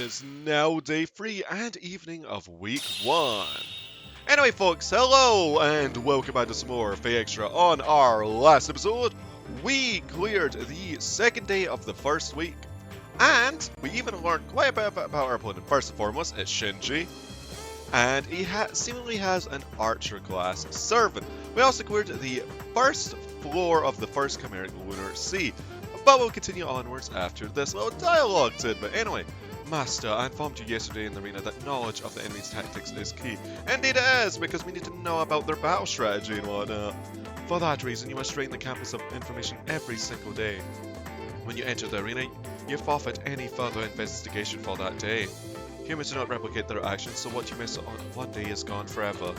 is now day 3 and evening of week 1. Anyway folks, hello and welcome back to some more Fey Extra. On our last episode, we cleared the second day of the first week. And we even learned quite a bit about our opponent. First and foremost, it's Shinji. And he seemingly has an archer class servant. We also cleared the first floor of the first chimeric lunar sea. But we'll continue onwards after this little dialogue tidbit. Anyway, Master, I informed you yesterday in the arena that knowledge of the enemy's tactics is key. Indeed it is, because we need to know about their battle strategy and whatnot. For that reason, you must drain the campus of information every single day. When you enter the arena, you forfeit any further investigation for that day. Humans do not replicate their actions, so what you miss on one day is gone forever.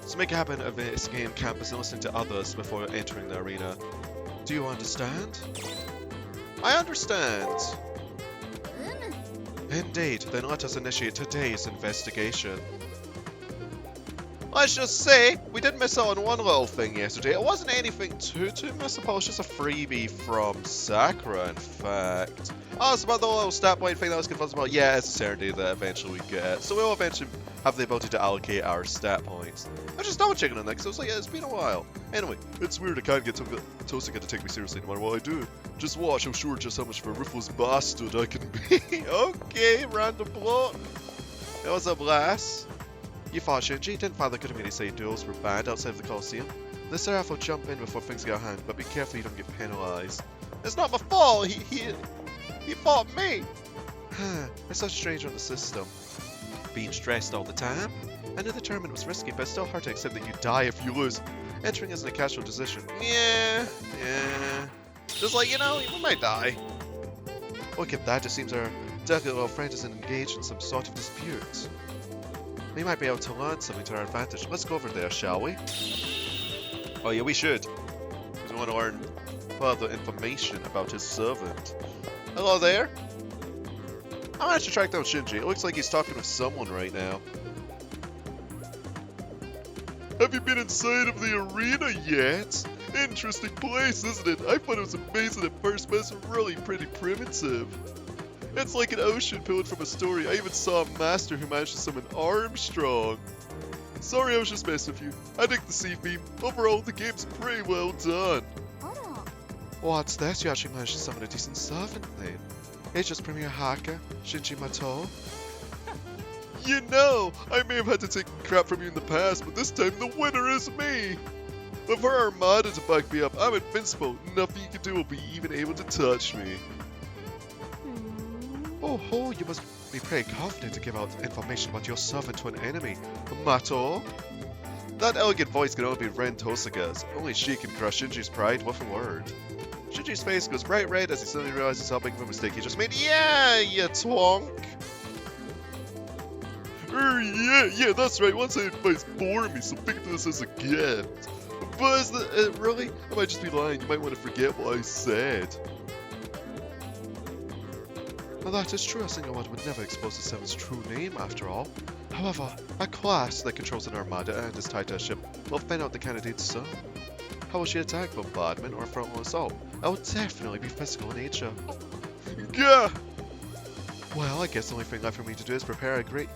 So make a habit of investigating campus and listening to others before entering the arena. Do you understand? I understand. Indeed, then let us initiate today's investigation. Let's just say, we did miss out on one little thing yesterday. It wasn't anything too missable, it's just a freebie from Sakura, in fact. Oh, it's about the little stat point thing that I was confused about. Yeah, it's a certainty that eventually we get. So we'll eventually have the ability to allocate our stat points. I just double checking on that because I was like, yeah, it's been a while. Anyway, it's weird I can't get Tosuke to take me seriously no matter what I do. Just watch, I'm sure just how much of a ruthless bastard I can be. Okay, random bloke. It was a blast. You fought Shinji, didn't Father Kutamini say duels were banned outside of the Coliseum? The Seraph will jump in before things get out of hand, but be careful you don't get penalized. It's not my fault, he fought me! It's such a stranger in the system. Being stressed all the time? I knew the tournament was risky, but it's still hard to accept that you die if you lose. Entering isn't a casual decision. Yeah. Just like, you know, we might die. Look at that, it seems our delicate little friend is engaged in some sort of dispute. We might be able to learn something to our advantage. Let's go over there, shall we? Oh yeah, we should. Because we want to learn further information about his servant. Hello there. I'm gonna track down Shinji. It looks like he's talking with someone right now. Have you been inside of the arena yet? Interesting place, isn't it? I thought it was amazing at first, but it's really pretty primitive. It's like an ocean pulled from a story. I even saw a master who managed to summon Armstrong. Sorry, I was just messing with you. I dig the sea theme. Overall, the game's pretty well done. What's this? You actually managed to summon a decent servant then. It's just Premier Haka, Shinji Mato. You know, I may have had to take crap from you in the past, but this time the winner is me. With her armada to back me up, I'm invincible. Nothing you can do will be even able to touch me. Oh ho, you must be pretty confident to give out information about your servant to an enemy. Mato? That elegant voice can only be Ren Tosuga's. Only she can crush Shinji's pride with a word. Shinji's face goes bright red as he suddenly realizes how big of a mistake he just made. Yeah, you twonk! Yeah, that's right. Once I advice bore me, so think of this as a gift. But is that really? I might just be lying. You might want to forget what I said. Well, that is true. A single one would never expose the Seven's true name, after all. However, a class that controls an armada and is tied to a ship will find out the candidate's son. How will she attack? Bombardment or frontal assault? That will definitely be physical in nature. Gah! Well, I guess the only thing left for me to do is prepare a great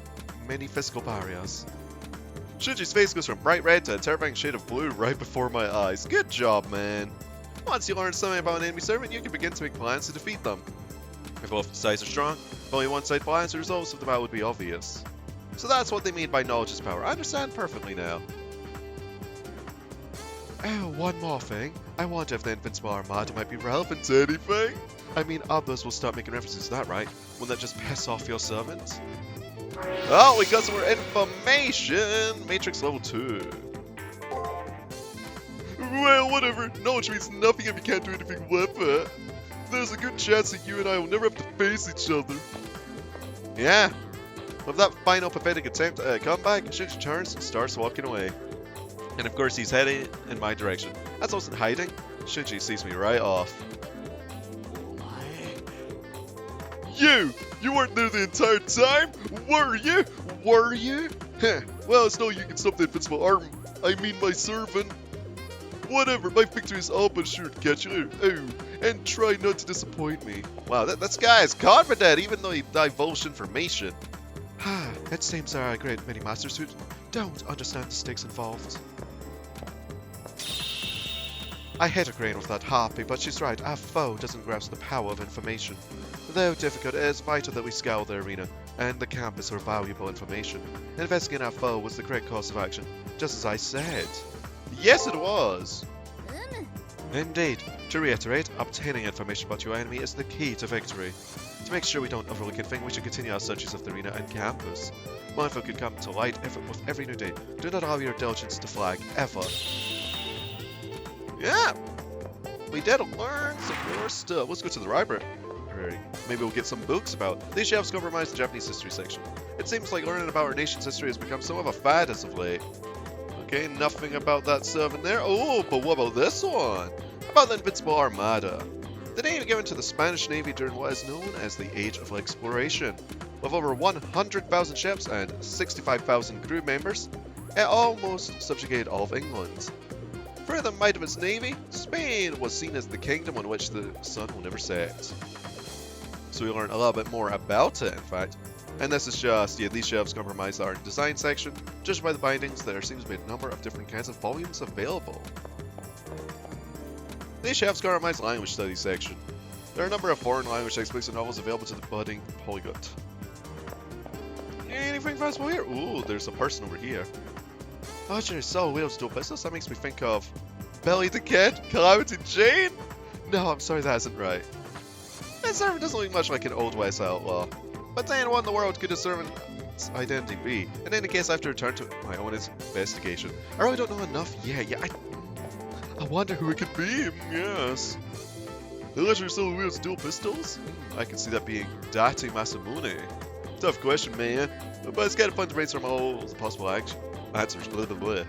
many physical barriers. Shinji's face goes from bright red to a terrifying shade of blue right before my eyes. Good job, man. Once you learn something about an enemy servant, you can begin to make plans to defeat them. If both sides are strong, if only one side plans, the results of the battle would be obvious. So that's what they mean by knowledge is power. I understand perfectly now. Oh, one more thing. I wonder if the Invincible Armada might be relevant to anything. I mean, others will start making references to that, right? Won't that just piss off your servant? Oh, we got some more information! Matrix level 2. Well, whatever. Knowledge means nothing if you can't do anything with it. There's a good chance that you and I will never have to face each other. Yeah. With that final pathetic attempt at a comeback, Shinji turns and starts walking away. And of course he's heading in my direction. As I wasn't hiding, Shinji sees me right off. You weren't there the entire time? Were you? Heh. Well, it's no you can stop the invincible arm. I mean my servant. Whatever, my victory is all but sure to catch you. Oh, and try not to disappoint me. Wow, this guy is confident even though he divulged information. It seems there are a great many masters who don't understand the stakes involved. I hate agreeing with that harpy, but she's right. Our foe doesn't grasp the power of information. Though difficult, it is vital that we scour the arena and the campus for valuable information. Investigating our foe was the correct course of action, just as I said. Yes, it was! Indeed. To reiterate, obtaining information about your enemy is the key to victory. To make sure we don't overlook anything, we should continue our searches of the arena and campus. More info could come to light with every new day. Do not allow your diligence to flag, ever. Yeah! We did learn some more stuff. Let's go to the library. Maybe we'll get some books about. These shelves comprise the Japanese history section. It seems like learning about our nation's history has become somewhat of a fad as of late. Okay, nothing about that stuff in there. Oh, but what about this one? About the Invincible Armada. The name given to the Spanish Navy during what is known as the Age of Exploration. With over 100,000 ships and 65,000 crew members, it almost subjugated all of England. For the might of its navy, Spain was seen as the kingdom on which the sun will never set. So we learned a little bit more about it, in fact. And this is just, yeah, these shelves comprise our design section. Judged by the bindings, there seems to be a number of different kinds of volumes available. These shelves comprise the language studies section. There are a number of foreign language textbooks and novels available to the budding polyglot. Anything possible here? Ooh, there's a person over here. Oh, so Leo's dual pistols? That makes me think of Belly the Kid, Calamity Jane? No, I'm sorry, that isn't right. This servant doesn't look much like an Old West outlaw. But then what in the world could a servant's identity be? In any case, I have to return to my own investigation. I really don't know enough yet. Yeah, I wonder who it could be. Yes. The legendary Solo wields dual pistols? I can see that being Date Masamune. Tough question, man. But it's kind of fun to brainstorm all the possible answers. Blah, blah, blah.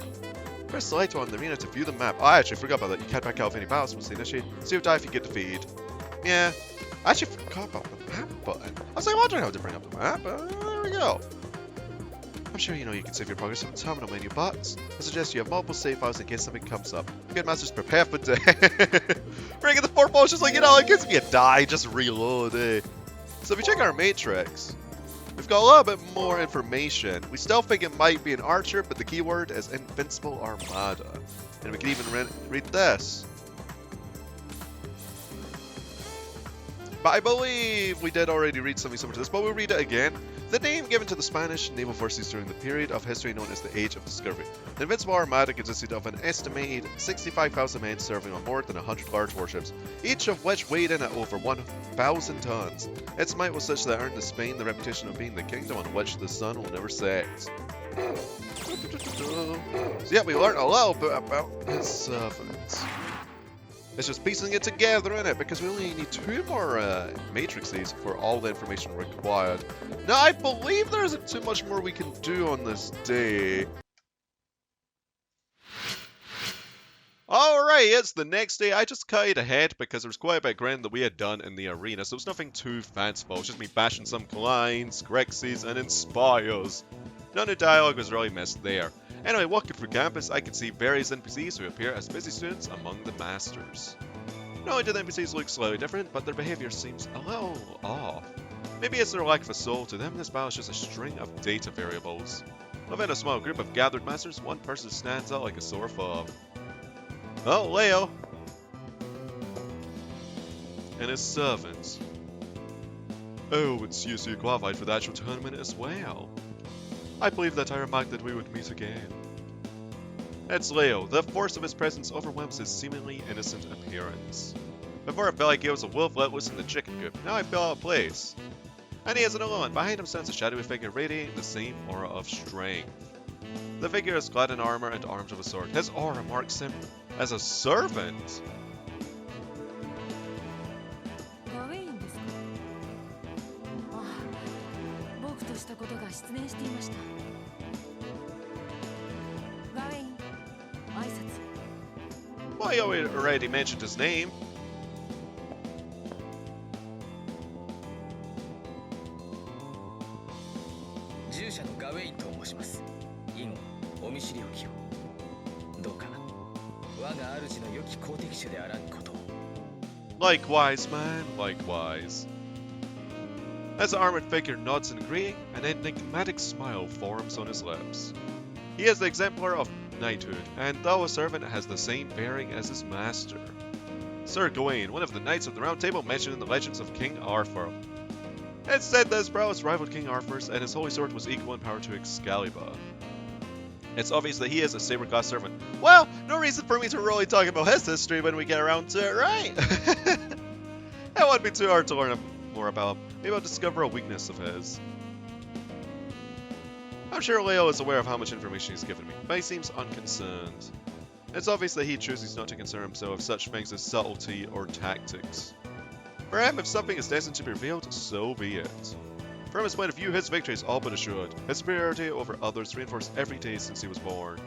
Press select on the arena to view the map. Oh, I actually forgot about that. You can't back out of any battles once they initiate. So you die if you get defeated. Yeah. I actually forgot about the map button. I was like wondering how to bring up the map. There we go. I'm sure you know you can save your progress from the terminal menu, but I suggest you have multiple save files in case something comes up. Good masters, prepare for death. Bringing the 4 potions, like, you know, it gives me a die, just reload, eh? So if you check our matrix, we've got a little bit more information. We still think it might be an archer, but the keyword is Invincible Armada. And we can even read this. But I believe we did already read something similar to this, but we'll read it again. The name given to the Spanish naval forces during the period of history known as the Age of Discovery. The Invincible Armada consisted of an estimated 65,000 men serving on more than 100 large warships, each of which weighed in at over 1,000 tons. Its might was such that it earned Spain the reputation of being the kingdom on which the sun will never set. So yeah, we learned a little bit about his servants. It's just piecing it together, innit? Because we only need 2 more matrices for all the information required. Now, I believe there isn't too much more we can do on this day. Alright, it's the next day. I just cut it ahead because there was quite a bit of ground that we had done in the arena, so it's nothing too fanciful. It's just me bashing some Kleins, Grexes, and Inspires. None of the dialogue was really missed there. Anyway, walking through campus, I can see various NPCs who appear as busy students among the masters. Not only do the NPCs look slightly different, but their behavior seems a little off. Maybe it's their lack of a soul. To them, this battle is just a string of data variables. Within a small group of gathered masters, one person stands out like a sore thumb. Oh, Leo! And his servants. Oh, it's you, so you qualified for the actual tournament as well. I believe that I remarked that we would meet again. It's Leo. The force of his presence overwhelms his seemingly innocent appearance. Before I felt like he was a wolf let loose in the chicken coop, now I feel out of place. And he isn't alone. Behind him stands a shadowy figure radiating the same aura of strength. The figure is clad in armor and armed with a sword. His aura marks him as a servant. Well, you already mentioned his name. Likewise, man, likewise. As the armored figure nods in agreeing, an enigmatic smile forms on his lips. He is the exemplar of knighthood, and though a servant has the same bearing as his master. Sir Gawain, one of the knights of the Round Table mentioned in the legends of King Arthur. It said that his prowess rivaled King Arthur's, and his holy sword was equal in power to Excalibur. It's obvious that he is a saber-class servant. Well, no reason for me to really talk about his history when we get around to it, right? It wouldn't be too hard to learn more about him. Maybe I'll discover a weakness of his. I'm sure Leo is aware of how much information he's given me, but he seems unconcerned. It's obvious that he chooses not to concern himself with such things as subtlety or tactics. For him, if something is destined to be revealed, so be it. From his point of view, his victory is all but assured. His superiority over others reinforced every day since he was born.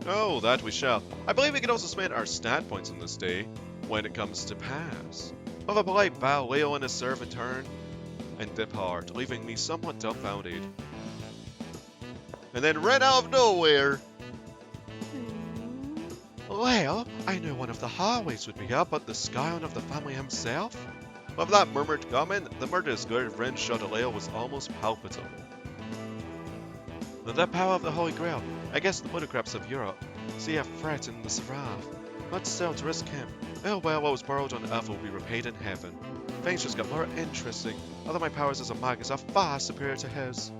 Oh, that we shall. I believe we can also spend our stat points on this day when it comes to pass. With a polite bow, Leo and his servant turn and depart, leaving me somewhat dumbfounded. And then right out of nowhere, well, I knew one of the highways would be up, but the scion of the family himself? With that murmured comment, the murderous glare of Ren shot at Leo was almost palpable. The power of the Holy Grail. I guess the plutocrats of Europe see a threat in the Seraph. Not still to risk him. Oh well, what was borrowed on earth will be repaid in heaven. Things just got more interesting. Although my powers as a magus are far superior to his.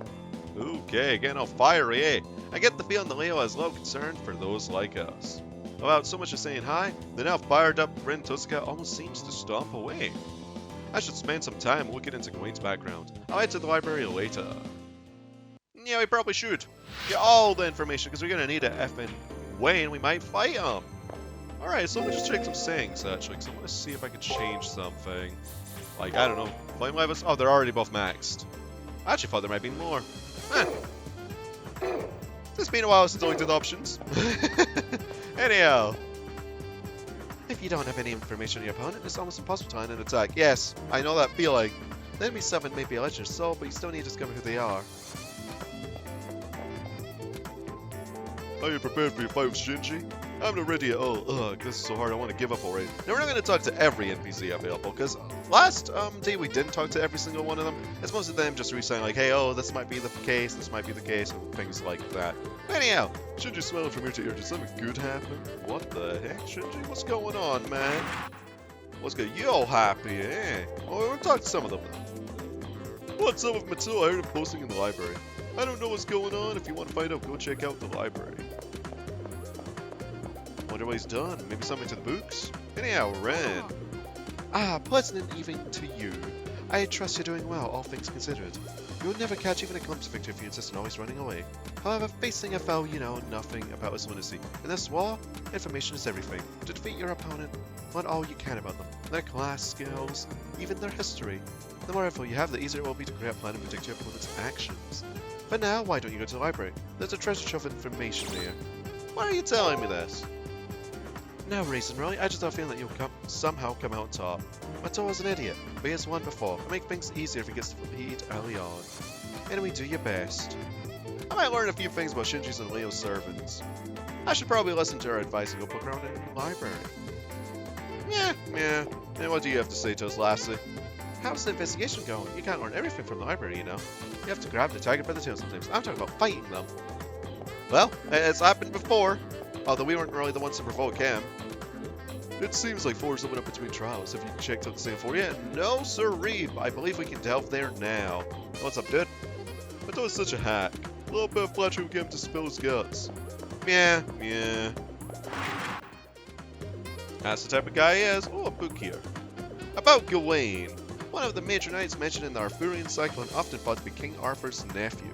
Okay, getting all fiery, eh? I get the feeling that Leo has little concern for those like us. Without so much as saying hi, the now fired up Ren Tuska almost seems to stomp away. I should spend some time looking into Gawain's background. I'll head to the library later. Yeah, we probably should. Get all the information, because we're going to need it effing way, and we might fight him. Alright, so let me just check some settings, actually, because I want to see if I can change something. Like, I don't know, flame levels? Oh, they're already both maxed. I actually thought there might be more. It's been a while since I looked at options. Anyhow. If you don't have any information on your opponent, it's almost impossible to land an attack. Yes, I know that feeling. The enemy summon may be a legend of soul, but you still need to discover who they are. Are you prepared for your fight with Shinji? I'm not ready at all. Ugh, this is so hard, I want to give up already. Now we're not going to talk to every NPC available, because last day we didn't talk to every single one of them. It's most of them just re-saying like, hey, oh, this might be the case, and things like that. Anyhow, Shinji smiling from ear to ear. Did something good happen? What the heck, Shinji? What's going on, man? What's good? You all happy, eh? Oh, we'll talk to some of them now. What's up with Matsuo? I heard him posting in the library. I don't know what's going on. If you want to find out, go check out the library. Wonder what he's done. Maybe something to the books? Anyhow, Ren. Ah, pleasant evening to you. I trust you're doing well, all things considered. You will never catch even a glimpse of victory if you insist on always running away. However, facing a foe you know nothing about his lunacy. In this war, information is everything. To defeat your opponent, learn all you can about them, their class skills, even their history. The more info you have, the easier it will be to create a plan and predict your opponent's actions. For now, why don't you go to the library? There's a treasure trove of information there. Why are you telling me this? No reason, really. I just have a feeling that you'll somehow come out on top. Matsuo's an idiot, but he has won before. It'll make things easier if he gets defeated early on. Anyway, do your best. I might learn a few things about Shinji's and Leo's servants. I should probably listen to her advice and go poke around in a new library. Yeah. And what do you have to say to us, lassie? How's the investigation going? You can't learn everything from the library, you know. You have to grab the tiger by the tail sometimes. I'm talking about fighting them. Well, it's happened before. Although we weren't really the ones to provoke him. It seems like For's opened up between trials. Have you checked out the same for yet? No, sirree. I believe we can delve there now. What's up, dude? I thought was such a hack. A little bit of flattery would get him to spill his guts. Yeah. That's the type of guy he is. Oh, a book here. About Gawain. One of the major knights mentioned in the Arthurian cycle and often thought to be King Arthur's nephew.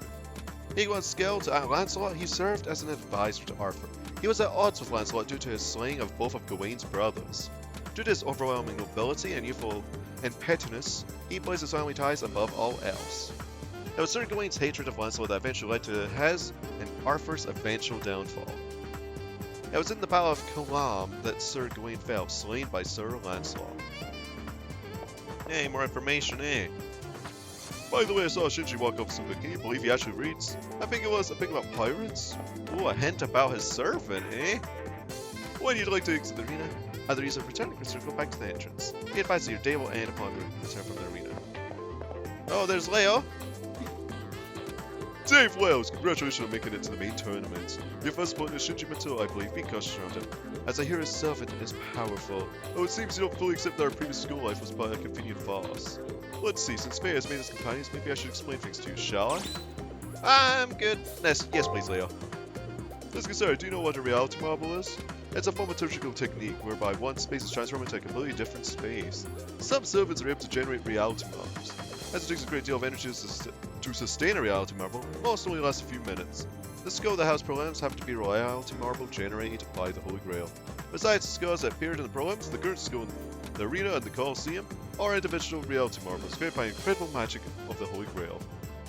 Equal in skill to Lancelot, he served as an advisor to Arthur. He was at odds with Lancelot due to his slaying of both of Gawain's brothers. Due to his overwhelming nobility and youthful impetuous, he placed his family ties above all else. It was Sir Gawain's hatred of Lancelot that eventually led to his and Arthur's eventual downfall. It was in the Battle of Colam that Sir Gawain fell, slain by Sir Lancelot. Hey, more information, eh? By the way, I saw Shinji walk up some book. Can you believe he actually reads? I think it was a bit about pirates. Oh, a hint about his servant, eh? When you'd like to exit the arena, either use a returning crystal or go back to the entrance. Be advised that your day will end upon return from the arena. Oh, there's Leo. Dave Wells, congratulations on making it to the main tournament. Your first opponent is Shinji Mato, I believe. Be cautious around him, as I hear his servant is powerful. Oh, it seems you don't fully accept that our previous school life was but a convenient farce. Let's see, since Faye has made us companions, maybe I should explain things to you, shall I? I'm good. Yes, please, Leo. Let's get started. Do you know what a reality marble is? It's a thaumaturgical technique whereby one space is transformed into a completely different space. Some servants are able to generate reality marbles. As it takes a great deal of energy to sustain a reality marble, most only lasts a few minutes. The skull that has prelims have to be a reality marble generated by the Holy Grail. Besides the skulls that appeared in the prelims, the current skull in the arena and the Colosseum are individual reality marbles created by incredible magic of the Holy Grail.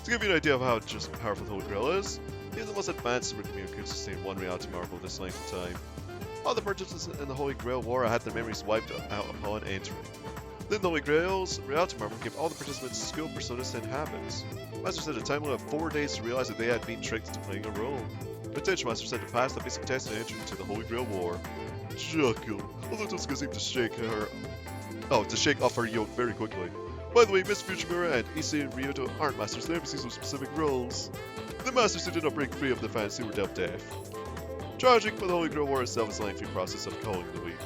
To give you an idea of how just powerful the Holy Grail is, even the most advanced supercomputer can sustain one reality marble this length of time. All the participants in the Holy Grail War had their memories wiped out upon entering. Then the Holy Grail's reality marble gave all the participants skill, personas, and habits. Master set a time limit of 4 days to realize that they had been tricked into playing a role. Potential Master said to pass the basic test and enter into the Holy Grail War. Chuckle. Although Tuska seemed to shake off her yoke very quickly. By the way, Miss Fujimura and Issei and Ryoto aren't masters, they have seen some specific roles. The masters who did not break free of the fantasy were dealt death. Tragic, but the Holy Grail War itself is a lengthy process of calling the weak.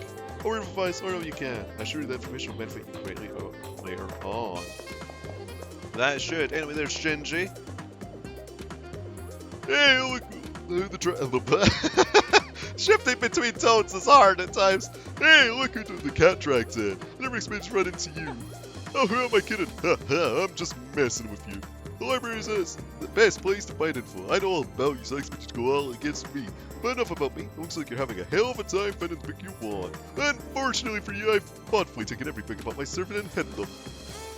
Or revise wherever you can. I assure you that information will benefit you greatly later on. That should. Anyway, there's Shinji. Hey, look, shifting between tones is hard at times. Hey, look who the cat dragged in. It never makes me run into you. Oh, who am I kidding? I'm just messing with you. The library is the best place to find info. I know all about you, so I expect you to go all against me. But enough about me. It looks like you're having a hell of a time finding the book you want. Unfortunately for you, I've thoughtfully taken every book about my servant and hid them.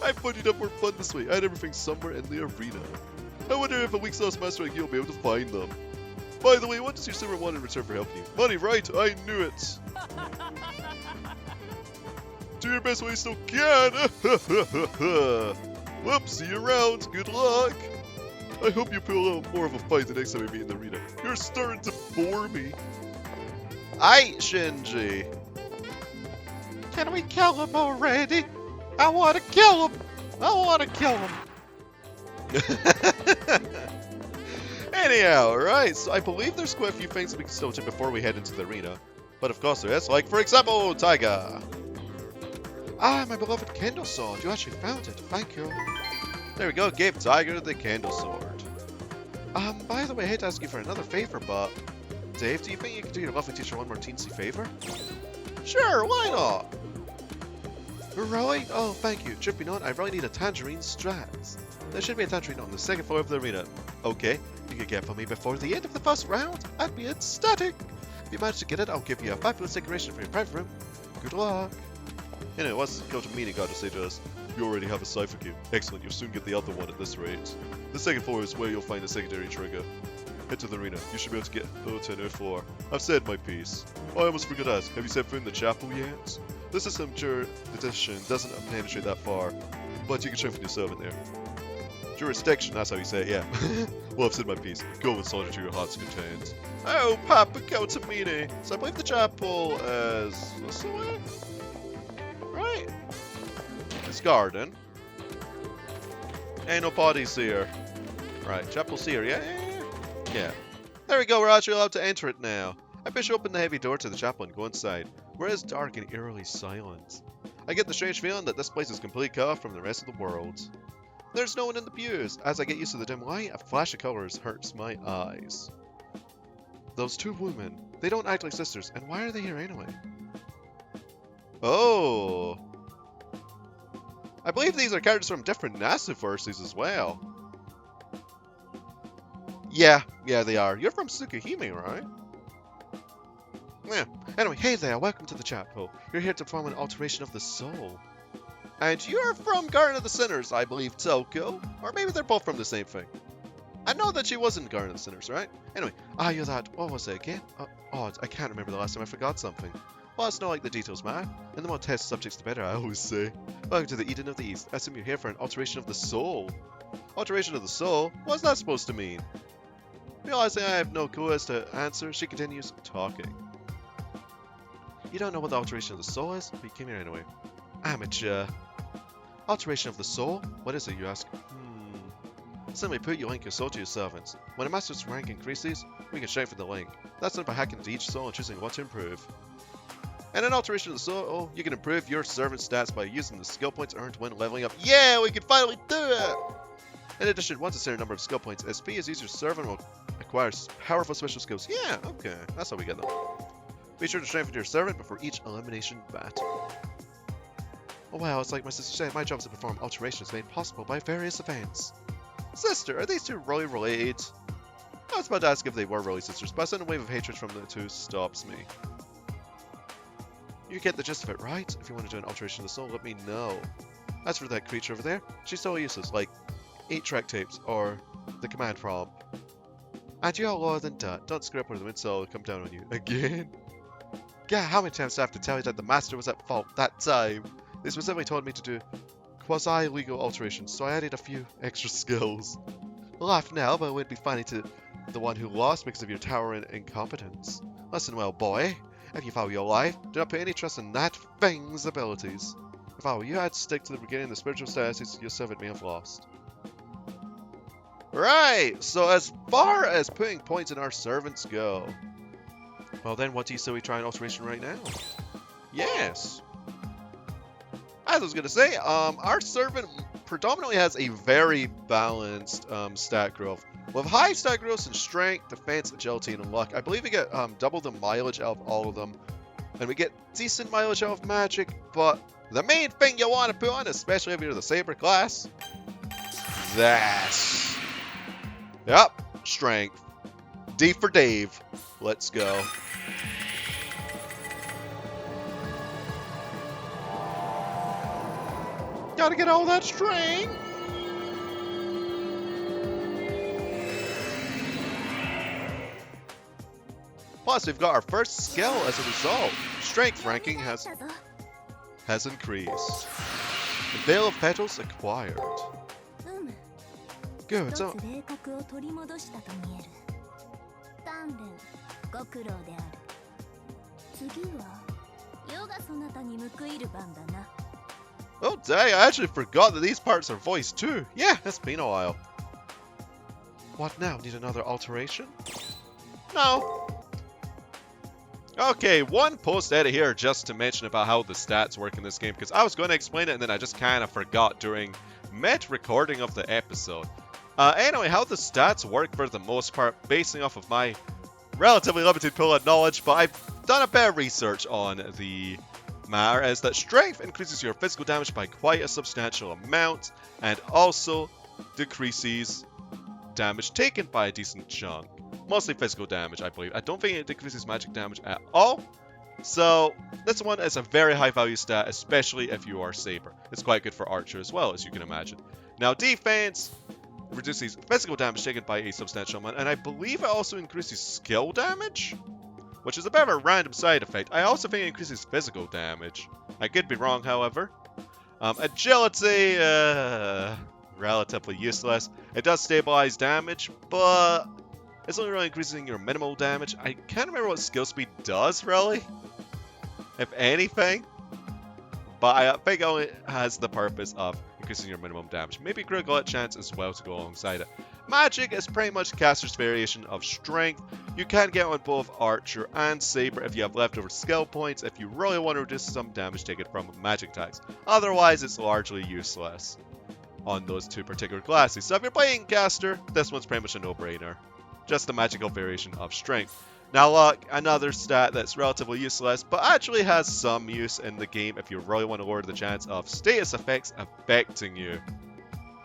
I find it up more fun this way. I had everything somewhere in the arena. I wonder if a weak sauce master like you will be able to find them. By the way, what does your servant want in return for helping you? Money, right? I knew it. Do your best while you still can. Well, see you around. Good luck. I hope you put a little more of a fight the next time we meet in the arena. You're starting to bore me. Aye, Shinji. Can we kill him already? I want to kill him. I want to kill him. Anyhow, right, so I believe there's quite a few things that we can still do before we head into the arena. But of course there is, like for example, Taiga. Ah, my beloved candle sword. You actually found it. Thank you. There we go. Gave Tiger the candle sword. By the way, I hate to ask you for another favor, but Dave, do you think you could do your lovely teacher one more teensy favor? Sure, why not? Really? Oh, thank you. Truth be known, I really need a tangerine Strax. There should be a tangerine on the second floor of the arena. Okay, you can get it for me before the end of the first round. I'd be ecstatic. If you manage to get it, I'll give you a fabulous decoration for your private room. Good luck. Anyway, what's the Kyoto meaning got to say to us? You already have a cipher key. Excellent, you'll soon get the other one at this rate. The second floor is where you'll find the secondary trigger. Head to the arena. You should be able to get to an floor. I've said my piece. Oh, I almost forgot to ask. Have you set foot in the chapel yet? The system jurisdiction doesn't penetrate that far, but you can check with your servant there. Jurisdiction, that's how you say it, yeah. Well, I've said my piece. Go and soldier to your heart's content. Oh, Papa Kotamine. So I believe the chapel is this way? Right. This garden. Ain't no bodies here. Right, chapel's here, yeah? Yeah. There we go, we're actually allowed to enter it now. I push open the heavy door to the chapel and go inside, where it's dark and eerily silent. I get the strange feeling that this place is completely cut off from the rest of the world. There's no one in the pews. As I get used to the dim light, a flash of colors hurts my eyes. Those two women, they don't act like sisters, and why are they here anyway? Oh. I believe these are characters from different Nasuverses as well. Yeah, they are. You're from Tsukihime, right? Yeah. Anyway, hey there, welcome to the chapel. You're here to perform an alteration of the soul. And you're from Garden of the Sinners, I believe, Toko. Or maybe they're both from the same thing. I know that she wasn't Garden of the Sinners, right? Anyway, you're that. What was it again? Odd, I can't remember the last time I forgot something. Well, it's not like the details, man. And the more test subjects, the better, I always say. Welcome to the Eden of the East. I assume you're here for an alteration of the soul. Alteration of the soul? What's that supposed to mean? Realizing I have no clue as to answer, she continues talking. You don't know what the alteration of the soul is? But you came here anyway. Amateur. Alteration of the soul? What is it, you ask? Simply put, you link your soul to your servants. When a master's rank increases, we can strengthen the link. That's done by hacking into each soul and choosing what to improve. And an alteration of the soul, you can improve your servant stats by using the skill points earned when leveling up. Yeah, we can finally do it! In addition, once a certain number of skill points SP is used, your servant will acquire powerful special skills. Yeah, okay, that's how we get them. Be sure to strengthen your servant before each elimination battle. Oh wow, it's like my sister said, my job is to perform alterations made possible by various events. Sister, are these two really related? I was about to ask if they were really sisters, but a sudden wave of hatred from the two stops me. You get the gist of it, right? If you want to do an alteration of the soul, let me know. As for that creature over there, she's so useless, like 8 track tapes or the command prompt. And you're lower than that. Don't screw up or the wind soul will come down on you. Again? Yeah, how many times do I have to tell you that the master was at fault that time? They specifically told me to do quasi-legal alterations, so I added a few extra skills. Laugh now, but it would be funny to the one who lost because of your towering incompetence. Listen well, boy. If you follow your life, do not put any trust in that thing's abilities. If I were you, I'd stick to the beginning of the spiritual status your servant may have lost. Right, so as far as putting points in our servants go, well then, what do you say we try an alteration right now? Yes. As I was going to say, our servant predominantly has a very balanced stat growth. With high stat growth in strength, defense, agility, and luck, I believe we get double the mileage out of all of them. And we get decent mileage out of magic, but the main thing you want to put on, especially if you're the Saber class, that. Yep, strength. D for Dave. Let's go. Gotta get all that strength. Plus, we've got our first skill as a result. Strength ranking has increased. The Veil of Petals acquired. Good, so... Oh dang, I actually forgot that these parts are voiced too. Yeah, it's been a while. What now? Need another alteration? No. Okay, one post edit here just to mention about how the stats work in this game, because I was going to explain it and then I just kind of forgot during mid-recording of the episode. Anyway, how the stats work for the most part, basing off of my relatively limited pool of knowledge, but I've done a bit of research on the matter, is that strength increases your physical damage by quite a substantial amount, and also decreases damage taken by a decent chunk. Mostly physical damage, I believe. I don't think it decreases magic damage at all. So, this one is a very high value stat, especially if you are Saber. It's quite good for Archer as well, as you can imagine. Now, defense reduces physical damage taken by a substantial amount, and I believe it also increases skill damage, which is a bit of a random side effect. I also think it increases physical damage. I could be wrong, however. Agility, relatively useless. It does stabilize damage, but it's only really increasing your minimal damage. I can't remember what skill speed does, really, if anything. But I think it only has the purpose of increasing your minimum damage. Maybe critical hit chance as well to go alongside it. Magic is pretty much caster's variation of strength. You can get on both Archer and Saber if you have leftover skill points, if you really want to reduce some damage taken from magic attacks. Otherwise, it's largely useless on those two particular classes. So if you're playing caster, this one's pretty much a no-brainer. Just the magical variation of strength. Now luck, another stat that's relatively useless, but actually has some use in the game if you really want to lower the chance of status effects affecting you.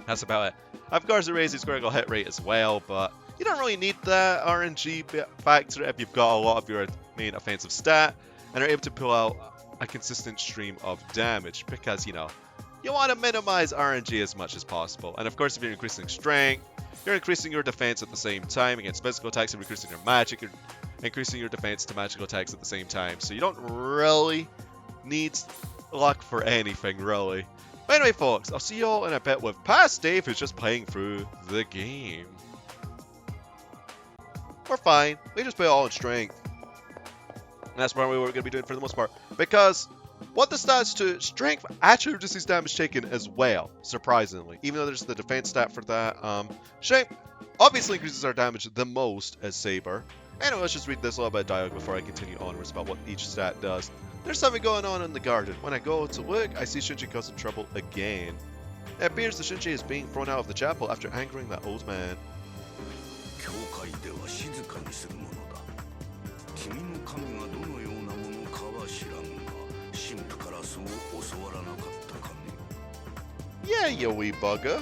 That's about it. Of course, it raises critical hit rate as well, but you don't really need that RNG factor if you've got a lot of your main offensive stat and are able to pull out a consistent stream of damage, because, you know, you want to minimize RNG as much as possible. And of course, if you're increasing strength, you're increasing your defense at the same time against physical attacks, and increasing your magic, you're increasing your defense to magical attacks at the same time. So you don't really need luck for anything, really. But anyway, folks, I'll see you all in a bit with past Dave, who's just playing through the game. We're fine. We just put it all in strength. And that's probably what we're going to be doing for the most part. Because what the stats to strength actually reduces damage taken as well, surprisingly. Even though there's the defense stat for that. Strength obviously increases our damage the most as Saber. Anyway, let's just read this little bit of dialogue before I continue onwards about what each stat does. There's something going on in the garden. When I go to look, I see Shinji causing trouble again. It appears that Shinji is being thrown out of the chapel after angering that old man. Yeah, you wee bugger.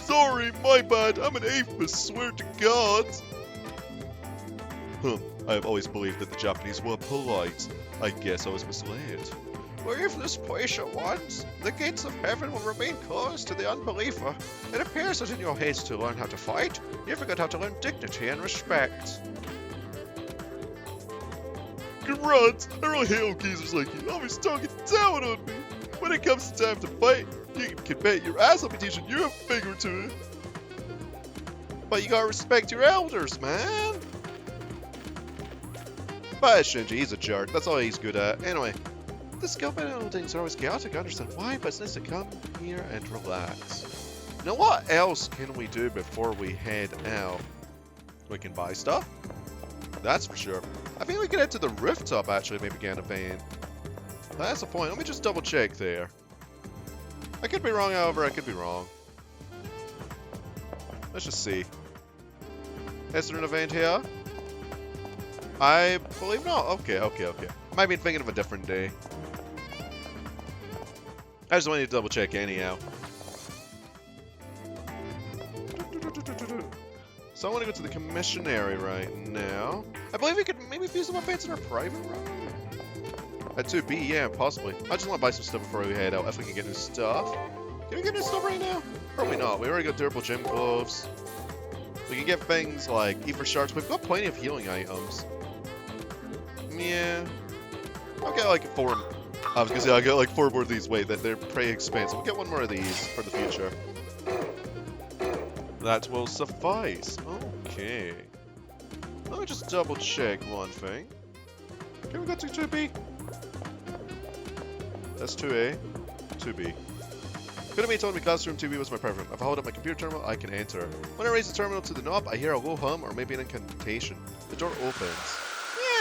Sorry, my bad. I'm an atheist, swear to God. I have always believed that the Japanese were polite. I guess I was misled. Leave this place at once. The gates of heaven will remain closed to the unbeliever. It appears that in your haste to learn how to fight, you forgot how to learn dignity and respect. Grunt! I really hate old geezers like you. Always talking down on me. When it comes time to fight, you can bet your ass I'll be teaching you a thing or two. But you gotta respect your elders, man. But Shinji, he's a jerk. That's all he's good at. Anyway, the skill buildings are always chaotic. I understand why, but it's nice to come here and relax. Now, what else can we do before we head out? We can buy stuff. That's for sure. I think we can head to the rooftop, actually, maybe get a van. That's the point. Let me just double check there. I could be wrong, however, I could be wrong. Let's just see. Is there an event here? I believe not. Okay. Might be thinking of a different day. I just wanted to double check anyhow. So I want to go to the commissionary right now. I believe we could maybe fuse some events in our private room. At 2B, yeah, possibly. I just want to buy some stuff before we head out, if we can get new stuff. Can we get new stuff right now? Probably not. We already got durable gym gloves. We can get things like ether shards. We've got plenty of healing items. Yeah. I'll get like 4. I was gonna say I'll get like 4 more of these. Wait, they're pretty expensive. We'll get 1 more of these for the future. That will suffice. Okay. Let me just double check one thing. Can we go to 2B? That's 2A. 2B. Could have been told me classroom 2B was my preference. If I hold up my computer terminal, I can enter. When I raise the terminal to the knob, I hear a low hum or maybe an incantation. The door opens.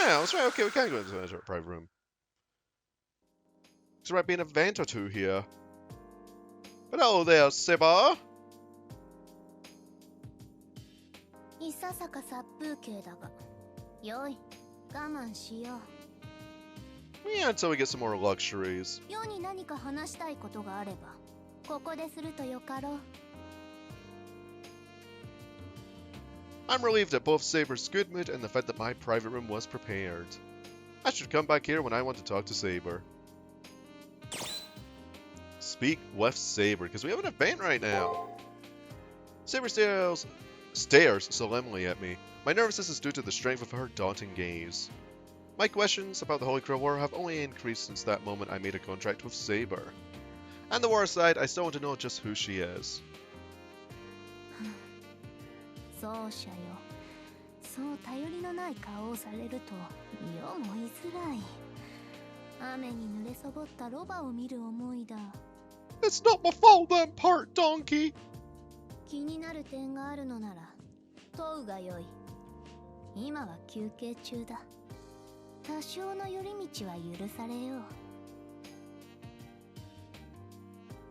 Yeah, that's right. Okay, we can go into the private room. So there might be an event or two here. Hello there, Seba. Yeah, until we get some more luxuries. I'm relieved at both Saber's good mood and the fact that my private room was prepared. I should come back here when I want to talk to Saber. Speak with Saber, because we have an event right now. Saber stares solemnly at me. My nervousness is due to the strength of her daunting gaze. My questions about the Holy Grail War have only increased since that moment I made a contract with Saber. And the war aside, I still want to know just who she is. It's not my fault, that part, donkey!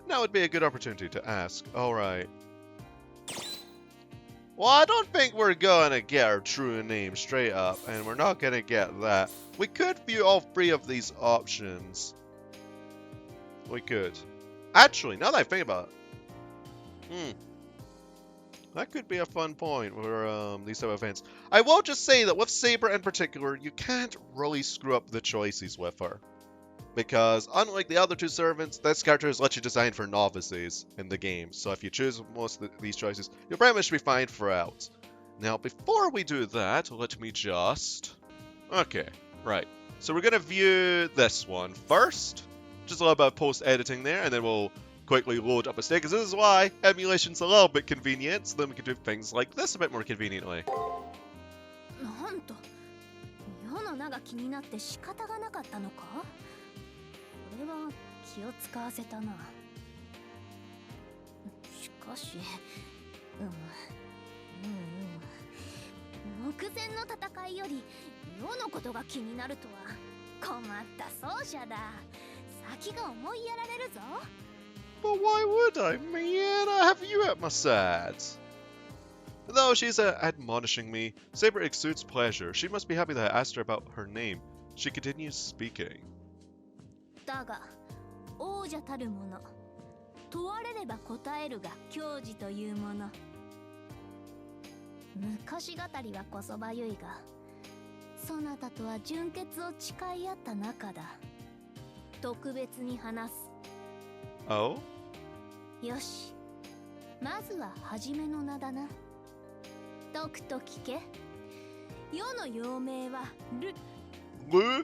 Now would be a good opportunity to ask. Alright. Well, I don't think we're gonna get our true name straight up, and we're not gonna get that. We could view all 3 of these options. We could. Actually, now that I think about it. That could be a fun point for these type of events. I will just say that with Saber in particular, you can't really screw up the choices with her. Because unlike the other 2 servants, this character is literally designed for novices in the game. So if you choose most of these choices, you'll pretty much be fine throughout. Now, before we do that, let me just... Okay, right. So we're going to view this one first. Just a little bit of post-editing there, and then we'll quickly load up a state, because this is why emulation's a little bit convenient, so then we can do things like this a bit more conveniently. なんと、世の名が気になって仕方がなかったのか？これは気を使わせたな。しかし、目前の戦いより世のことが気になるとは困った奏者だ。先が思いやられるぞ。But why would I? Man, I have you at my sides. Though she's admonishing me, Saber exudes pleasure. She must be happy that I asked her about her name. She continues speaking. だが、王者たるもの、問われれば答えるが矜持というもの。昔語りはこそばゆいが、そなたとは純潔を誓い合った仲だ。特別に話す。Oh? よし、まずは初めの名だな。とくと聞け。世の幼名はLu?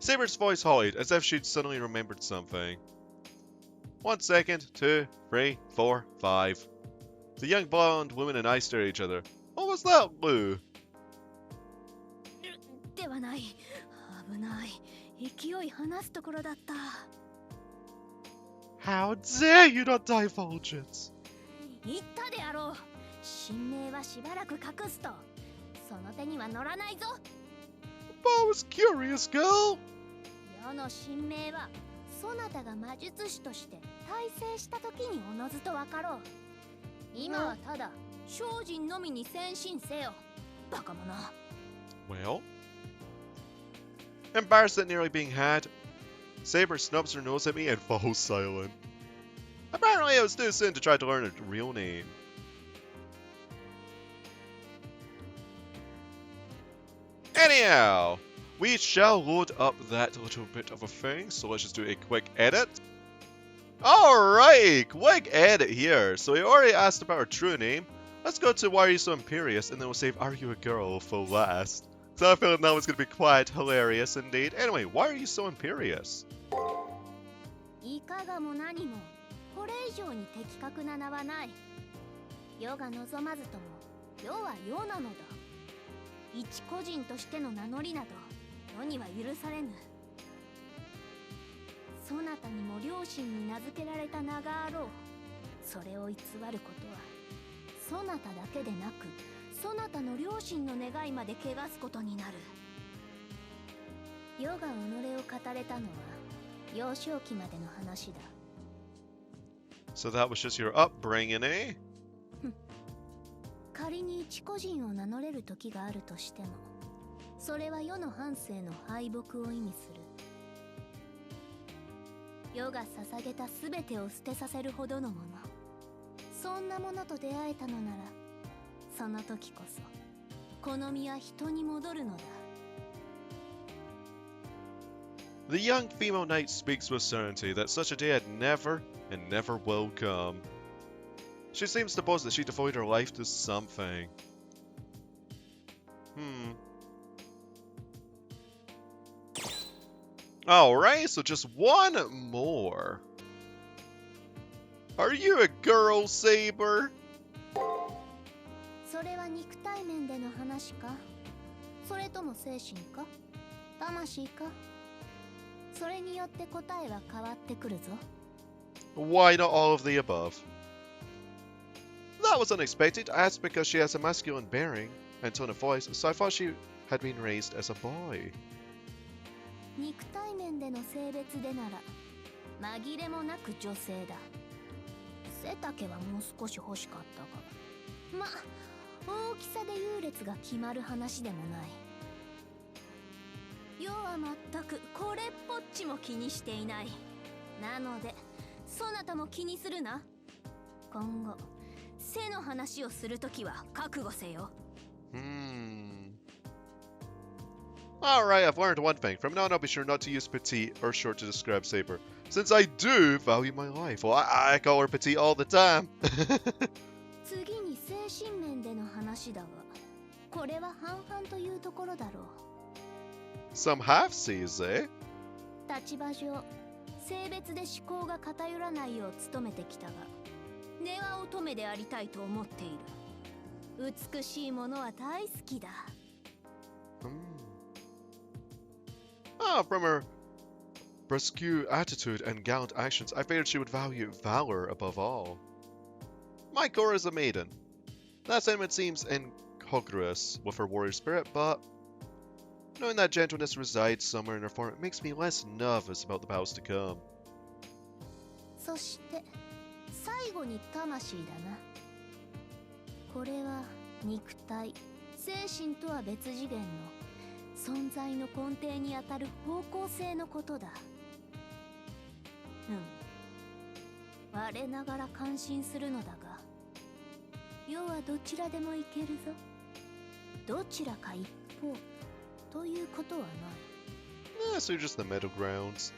Saber's voice hollowed, as if she'd suddenly remembered something. 1 second, 2, 3, 4, 5. The young blonde woman and I stare at each other. What was that, Lu? ではない。危ない。勢い話すところだった。How dare you not divulge it? 言ったであろう。神明はしばらく隠すと、その手には乗らないぞ。But I was curious, girl. 世の神明は、そなたが魔術師として大成した時におのずとわかろう。今はただ精進のみに専心せよ。バカ者。Well? Embarrassed at nearly being had, Saber snubs her nose at me and falls silent. Apparently it was too soon to try to learn her real name. Anyhow, we shall load up that little bit of a thing, so let's just do a quick edit. Alright, quick edit here. So we already asked about her true name. Let's go to why are you so imperious, and then we'll save are you a girl for last. So I feel like that was going to be quite hilarious indeed. Anyway, why are you so imperious? いかがも何も、これ以上に的確な名はない。世が望まずとも、世は世なのだ。一個人としての名乗りなど、世には許されぬ。そなたにも両親に名付けられた名があろう。それを偽ることは、そなただけでなく、そなたの両親の願いまで汚すことになる。世が己を語れたのは、幼少期までの話だ。So that was just your upbringing, eh? 仮に一個人を名乗れる時があるとしても、それは世の半生の敗北を意味する。世が捧げた全てを捨てさせるほどのもの。そんなものと出会えたのなら、その時こそ好みは人に戻るのだ。The young female knight speaks with certainty that such a day had never and never will come. She seems to boast that she devoted her life to something. Alright, so just one more. Are you a girl, Saber? それは肉体面での話か？それとも精神か？魂か？それによって答えは変わってくるぞ。Why not all of the above? That was unexpected. I asked because she has a masculine bearing and tone of voice, so I thought she had been raised as a boy. 肉体面での性別でなら、紛れもなく女性だ。背丈はもう少し欲しかったが、大きさで優劣が決まる話でもない。世は全くこれっぽっちも気にしていない。なので、そなたも気にするな。今後、背の話をするときは覚悟せよ。Alright, I've learned one thing. From now on, I'll be sure not to use petite or short to describe Saber, since I do value my life. Well, I call her petite all the time. 次に精神面での話だが、これは半々というところだろう。 Some half-seas, eh? 立場上、性別で思考が偏らないよう努めてきたが、根は乙女でありたいと思っている。美しいものは大好きだ。From her brusque attitude and gallant actions, I figured she would value valor above all. My Cora is a maiden. That sentiment seems incongruous with her warrior spirit, but knowing that gentleness resides somewhere in her form, it makes me less nervous about the battles to come. そして最後に魂だな。これは肉体、精神とは別次元の存在の根底にあたる方向性のことだ。我ながら感心するのだが、世はどちらでもいけるぞ。どちらか一方ということはない。So you're just the middle grounds.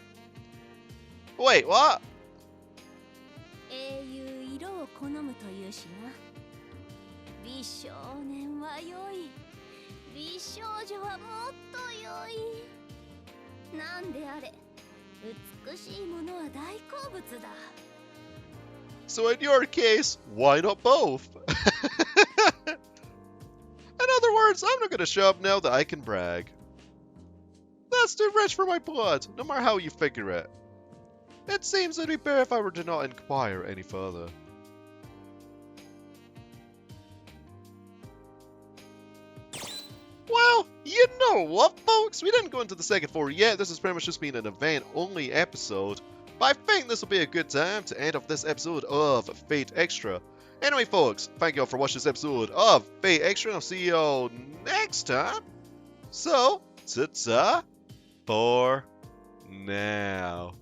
Wait, what? 英雄色を好むというしな。美少年は良い。美少女はもっと良い。なんであれ、美しいものは大好物だ。So in your case, why not both? In other words, I'm not gonna show up now that I can brag. That's too rich for my blood, no matter how you figure it. It seems it'd be better if I were to not inquire any further. Well, you know what, folks? We didn't go into the second floor yet. This has pretty much just been an event-only episode. But I think this will be a good time to end off this episode of Fate Extra. Anyway, folks, thank you all for watching this episode of Fate Extra, and I'll see you all next time. So, ta-ta for now.